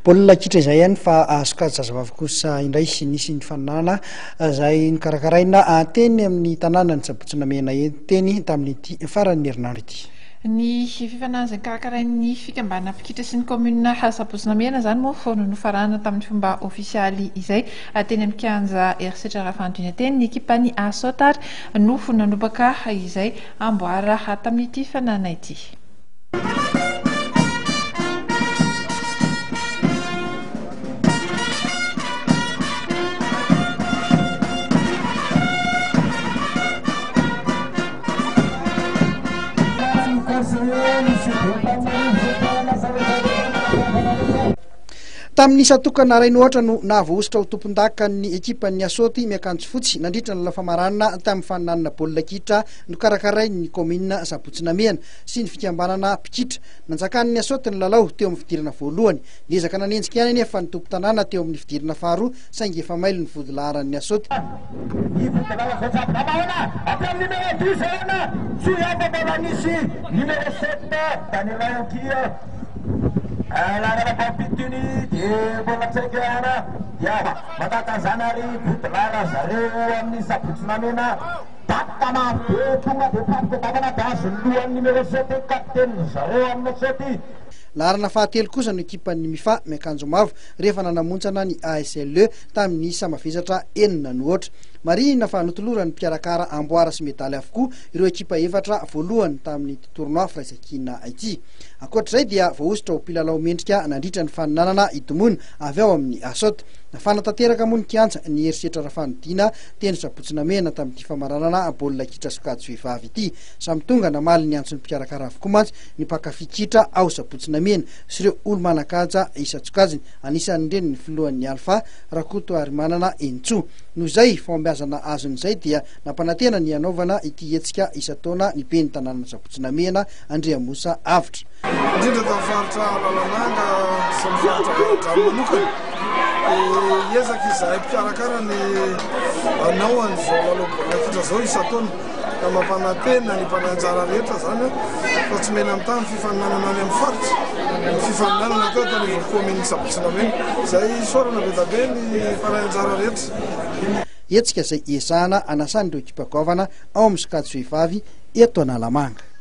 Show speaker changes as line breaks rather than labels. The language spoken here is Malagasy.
Baolina kitra izay ihany fa sokajy zazavavy kosa indray sy nisy ny fananana izay nikarakaraina teny amin'ny tanàna ny Sabotsynamena teny tamin'ity faran'ny herinandro ity.
Ny fifanan'ny karakarain'ny fikambanana mpikitra sy ny commune Sabotsynamena zany moa vao nofarana tamin'ny fomba ofisialy izay teny amin'ny kianja Erisetra Rafandriana teny ny ekipan'ny Asotar no nanomboka izay amboara tamin'ity fanana ity.
Tamin'ny satokana ray ohatra no nahavoasitra ho tompon-daka ny ekipan'ny Asoty miakanjo fotsy nandritra ny lafamarana tamin'ny fananana baolina kitra nokarakarain'ny commune Sabotsynamena sy ny fikambanana mpikitra. Nanjakan'ny Asoty ny lalao teo amin'ny fidirana voalohany, niezaka nanenjika ihany anefa ny tompo-tanàna teo amin'ny fidirana faharoa saingy efa mailo ny vodilaharan'ny Asoty.
Lalana pampitiny dia bola tsekana ya matakazanary vodilara zareo amin'ny Sabotsynamena tatana tonga dia fampitavana dazo lohan'ny numéro 7 kapteny zareo amin'ny Asoty.
Laharana fahatelo kosa no ekipan'ny Mifa miakanjo mavo rehefa nanamontsana ny ASLE tamin'ny samavesatra 4-0. Marina fa notoloran'ny mpiarakara amboara sy medaly avokoa ireo ekipa efatra voalohany tamin'ny tournoi firaisakina ity. Ankoatr'izay dia voaositra ho mpilalao mendrika nandritra ny faninanana itomony avy ao amin'ny Asoty. Nafanatanteraka moa ny kianja ny Erisetra Rafandriana teny Sabotsynamena tamin'ity famaranana baolina kitra sokajy vehivavy ity. Samy tonga namaly ny antson'ny mpiarakara avokoa mantsy ny mpankafy kitra ao Sabotsynamena sy ireo olo-manakaja isa-tsokajiny. Anisan'ireny ny filohan'ny Alpha Rakoto ary manana Entso. Noho izay fombiazana azon'izay dia nampanantena ny anaovana ity hetsika isa-taona ny ben'ny tanàna Sabotsynamena Andriamosa Avitra.
Indrindra tafaritra Lalananga sy ny faritra manokana ezaka izahay mpikarakara ny anao an'izao lalao baolina kitra zao isa-taona ka mampanantena ny mpananjara rehetra zany fa tsy mena amin'ny tany fifaninanana any amin'ny faritra ny fifaninanana atao tany commune Sabotsynamena izay sorana be da be ny mpananjara rehetra.
Hetsika izay ezahana anasan'ireo ekipa goavana ao amin'ny sokajy vehivavy eto Analamanga.